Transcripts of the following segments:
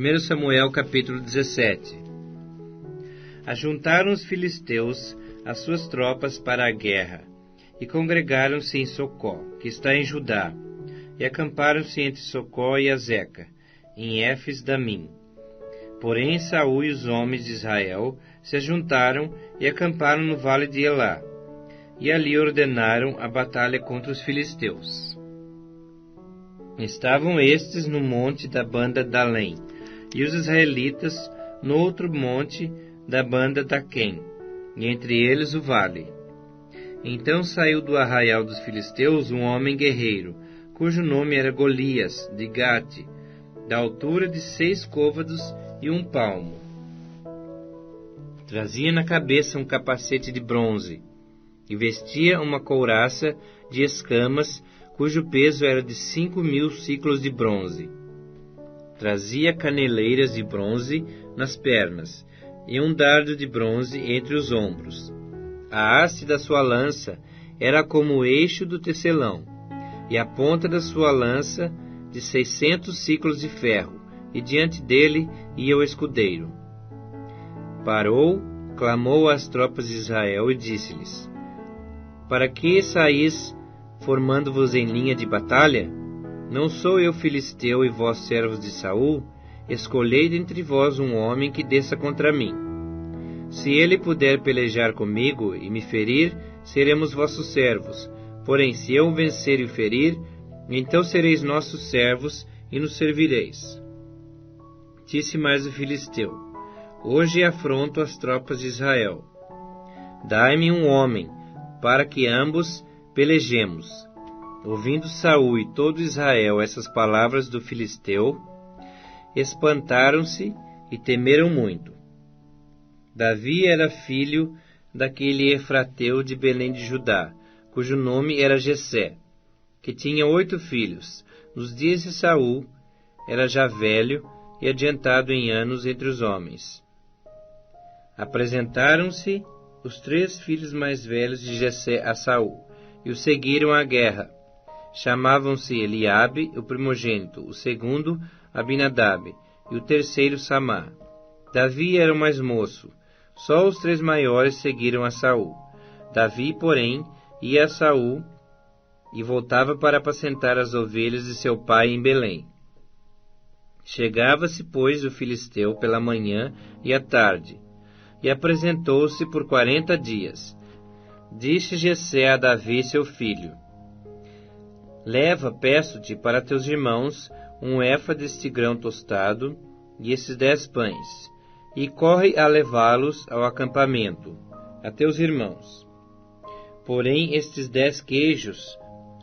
1 Samuel capítulo 17. Ajuntaram os filisteus as suas tropas para a guerra, e congregaram-se em Socó, que está em Judá, e acamparam-se entre Socó e Azeca, em Éfes-Damim. Porém Saul e os homens de Israel se ajuntaram e acamparam no vale de Elá, e ali ordenaram a batalha contra os filisteus. Estavam estes no monte da banda Dalém, e os israelitas no outro monte da banda Daquém, e entre eles o vale. Então saiu do arraial dos filisteus um homem guerreiro, cujo nome era Golias, de Gate, da altura de 6 côvados e 1 palmo. Trazia na cabeça um capacete de bronze, e vestia uma couraça de escamas, cujo peso era de 5.000 siclos de bronze. Trazia caneleiras de bronze nas pernas, e um dardo de bronze entre os ombros. A haste da sua lança era como o eixo do tecelão, e a ponta da sua lança de 600 siclos de ferro, e diante dele ia o escudeiro. Parou, clamou às tropas de Israel e disse-lhes: Para que saís formando-vos em linha de batalha? Não sou eu filisteu e vós servos de Saul? Escolhei dentre vós um homem que desça contra mim. Se ele puder pelejar comigo e me ferir, seremos vossos servos. Porém, se eu o vencer e o ferir, então sereis nossos servos e nos servireis. Disse mais o filisteu: Hoje afronto as tropas de Israel. Dai-me um homem, para que ambos pelejemos. Ouvindo Saul e todo Israel essas palavras do filisteu, espantaram-se e temeram muito. Davi era filho daquele Efrateu de Belém de Judá, cujo nome era Jessé, que tinha 8 filhos. Nos dias de Saul, era já velho e adiantado em anos entre os homens. Apresentaram-se os 3 filhos mais velhos de Jessé a Saul, e o seguiram à guerra. Chamavam-se Eliabe, o primogênito, o segundo Abinadab, e o terceiro Samá. Davi era o mais moço. Só os 3 maiores seguiram a Saul. Davi, porém, ia a Saul e voltava para apacentar as ovelhas de seu pai em Belém. Chegava-se, pois, o filisteu pela manhã e à tarde, e apresentou-se por 40 dias. Disse Jessé a Davi, seu filho: Leva, peço-te, para teus irmãos um éfa deste grão tostado e esses 10 pães, e corre a levá-los ao acampamento, a teus irmãos. Porém, estes 10 queijos,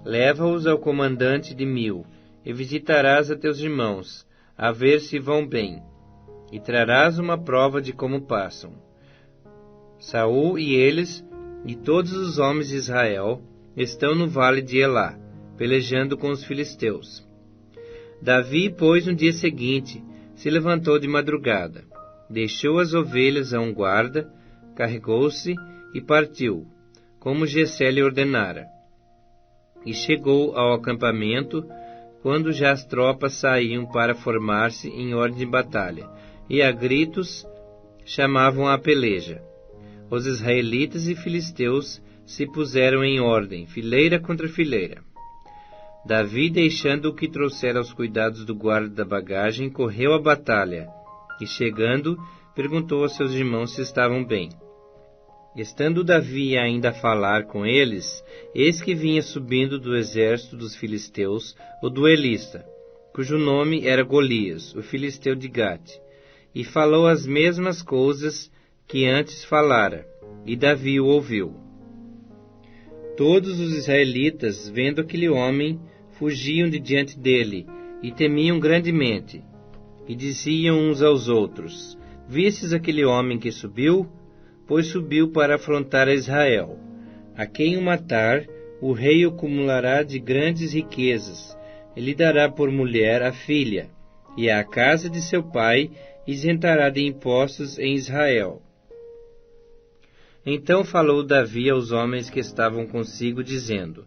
leva-os ao comandante de 1000, e visitarás a teus irmãos, a ver se vão bem, e trarás uma prova de como passam. Saul e eles, e todos os homens de Israel, estão no vale de Elá, pelejando com os filisteus. Davi, pois, no dia seguinte, se levantou de madrugada, deixou as ovelhas a um guarda, carregou-se e partiu, como Jessé lhe ordenara. E chegou ao acampamento, quando já as tropas saíam para formar-se em ordem de batalha, e a gritos chamavam a peleja. Os israelitas e filisteus se puseram em ordem, fileira contra fileira. Davi, deixando o que trouxera aos cuidados do guarda da bagagem, correu à batalha, e chegando, perguntou aos seus irmãos se estavam bem. Estando Davi ainda a falar com eles, eis que vinha subindo do exército dos filisteus o duelista, cujo nome era Golias, o filisteu de Gate, e falou as mesmas coisas que antes falara, e Davi o ouviu. Todos os israelitas, vendo aquele homem, fugiam de diante dele, e temiam grandemente, e diziam uns aos outros: Vistes aquele homem que subiu? Pois subiu para afrontar a Israel. A quem o matar, o rei o acumulará de grandes riquezas, e lhe dará por mulher a filha, e a casa de seu pai isentará de impostos em Israel. Então falou Davi aos homens que estavam consigo, dizendo: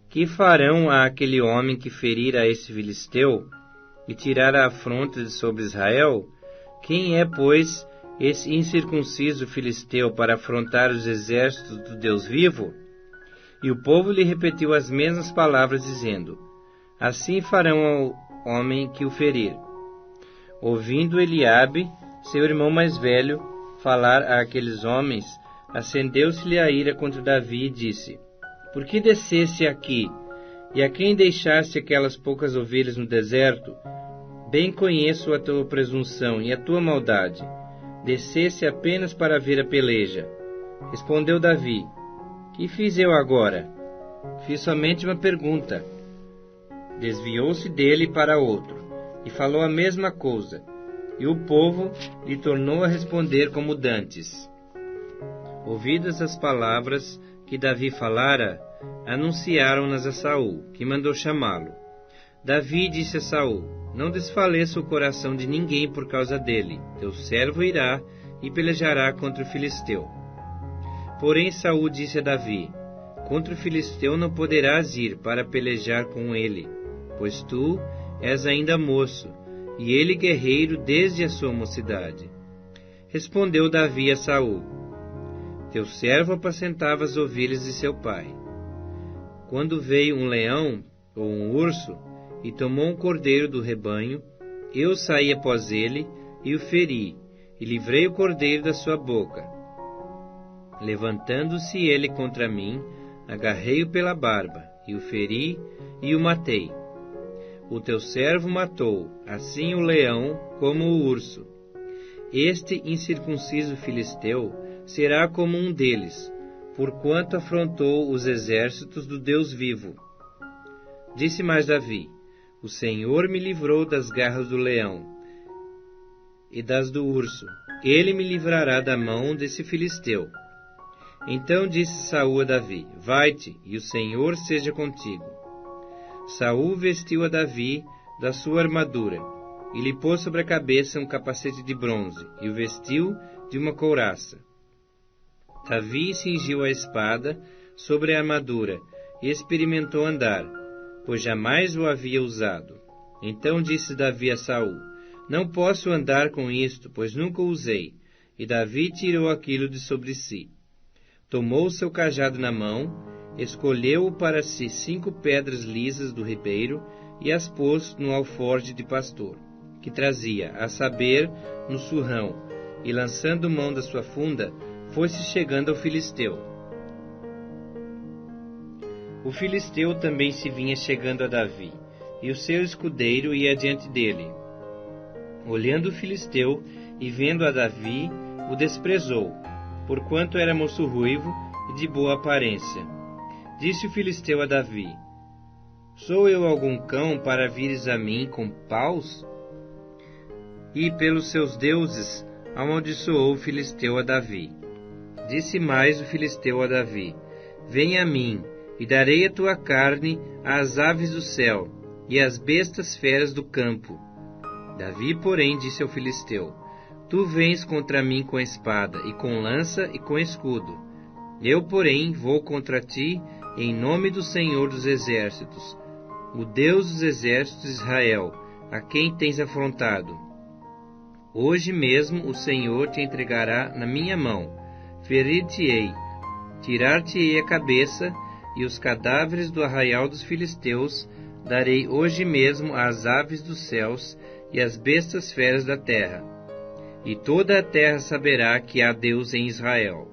Que farão a aquele homem que ferir a esse filisteu? e tirar a afronta de sobre Israel? Quem é, pois, esse incircunciso filisteu para afrontar os exércitos do Deus vivo? E o povo lhe repetiu as mesmas palavras, dizendo: Assim farão ao homem que o ferir. Ouvindo Eliabe, seu irmão mais velho, falar àqueles homens, acendeu-se-lhe a ira contra Davi e disse: Por que desceste aqui, e a quem deixaste aquelas poucas ovelhas no deserto? Bem conheço a tua presunção e a tua maldade. Desceste apenas para ver a peleja. Respondeu Davi: Que fiz eu agora? Fiz somente uma pergunta. Desviou-se dele para outro, e falou a mesma coisa, e o povo lhe tornou a responder como dantes. Ouvidas as palavras que Davi falara, anunciaram-nas a Saul, que mandou chamá-lo. Davi disse a Saul: Não desfaleça o coração de ninguém por causa dele. Teu servo irá e pelejará contra o filisteu. Porém Saul disse a Davi: Contra o filisteu não poderás ir para pelejar com ele, pois tu és ainda moço, e ele guerreiro desde a sua mocidade. Respondeu Davi a Saul: Teu servo apacentava as ovelhas de seu pai. Quando veio um leão ou um urso e tomou um cordeiro do rebanho, eu saí após ele e o feri, e livrei o cordeiro da sua boca. Levantando-se ele contra mim, agarrei-o pela barba, e o feri, e o matei. O teu servo matou, assim o leão como o urso. Este incircunciso filisteu será como um deles, porquanto afrontou os exércitos do Deus vivo. Disse mais Davi: O Senhor me livrou das garras do leão e das do urso. Ele me livrará da mão desse filisteu. Então disse Saul a Davi: Vai-te, e o Senhor seja contigo. Saul vestiu a Davi da sua armadura, e lhe pôs sobre a cabeça um capacete de bronze, e o vestiu de uma couraça. Davi cingiu a espada sobre a armadura, e experimentou andar, pois jamais o havia usado. Então disse Davi a Saul: Não posso andar com isto, pois nunca o usei. E Davi tirou aquilo de sobre si. Tomou o seu cajado na mão, escolheu para si 5 pedras lisas do ribeiro e as pôs no alforje de pastor, que trazia, a saber, no surrão, e lançando mão da sua funda, foi-se chegando ao filisteu. O filisteu também se vinha chegando a Davi, e o seu escudeiro ia adiante dele. Olhando o filisteu e vendo a Davi, o desprezou, porquanto era moço ruivo e de boa aparência. Disse o filisteu a Davi: Sou eu algum cão para vires a mim com paus? E pelos seus deuses amaldiçoou o filisteu a Davi. Disse mais o filisteu a Davi: Vem a mim, e darei a tua carne às aves do céu e às bestas feras do campo. Davi, porém, disse ao filisteu: Tu vens contra mim com espada, e com lança, e com escudo. Eu, porém, vou contra ti em nome do Senhor dos Exércitos, o Deus dos Exércitos de Israel, a quem tens afrontado. Hoje mesmo o Senhor te entregará na minha mão. Ferir-te-ei, tirar-te-ei a cabeça, e os cadáveres do arraial dos filisteus darei hoje mesmo às aves dos céus e às bestas feras da terra. E toda a terra saberá que há Deus em Israel.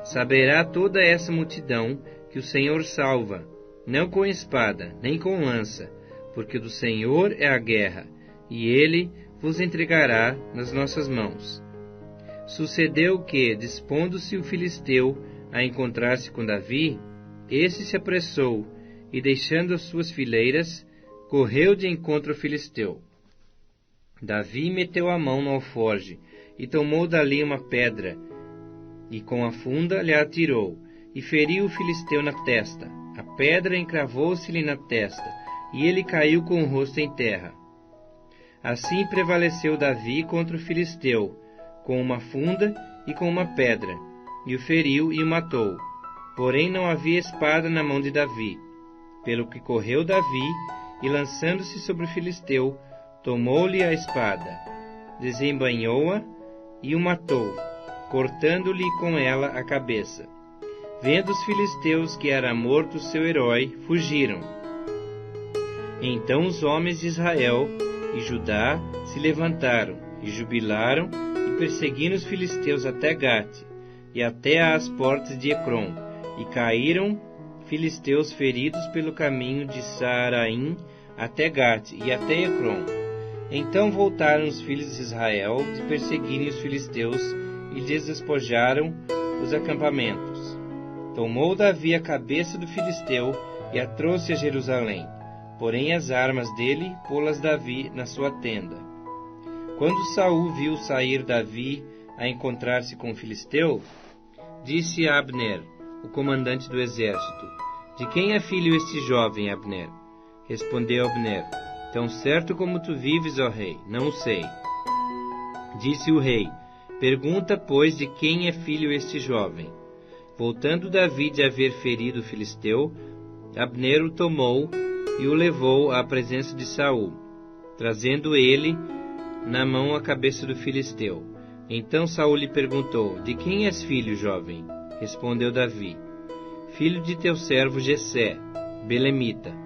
Saberá toda essa multidão que o Senhor salva, não com espada, nem com lança, porque do Senhor é a guerra, e Ele vos entregará nas nossas mãos. Sucedeu que, dispondo-se o filisteu a encontrar-se com Davi, este se apressou, e deixando as suas fileiras, correu de encontro ao filisteu. Davi meteu a mão no alforje, e tomou dali uma pedra, e com a funda lhe atirou, e feriu o filisteu na testa. A pedra encravou-se-lhe na testa, e ele caiu com o rosto em terra. Assim prevaleceu Davi contra o filisteu, com uma funda e com uma pedra, e o feriu e o matou. Porém não havia espada na mão de Davi, pelo que correu Davi, e lançando-se sobre o filisteu, tomou-lhe a espada, desembainhou-a e o matou, cortando-lhe com ela a cabeça. Vendo os filisteus que era morto seu herói, fugiram. Então os homens de Israel e Judá se levantaram e jubilaram e perseguiram os filisteus até Gate e até às portas de Ecrom, e caíram filisteus feridos pelo caminho de Saaraim até Gate e até Ecrom. Então voltaram os filhos de Israel de perseguirem os filisteus e lhes despojaram os acampamentos. Tomou Davi a cabeça do filisteu e a trouxe a Jerusalém, porém as armas dele pô-las Davi na sua tenda. Quando Saul viu sair Davi a encontrar-se com o filisteu, disse a Abner, o comandante do exército: De quem é filho este jovem, Abner? Respondeu Abner: Tão certo como tu vives, ó rei, não o sei. Disse o rei: Pergunta, pois, de quem é filho este jovem. Voltando Davi de haver ferido o filisteu, Abner o tomou e o levou à presença de Saul, trazendo ele na mão a cabeça do filisteu. Então Saul lhe perguntou: De quem és filho, jovem? Respondeu Davi: Filho de teu servo Jessé, belemita.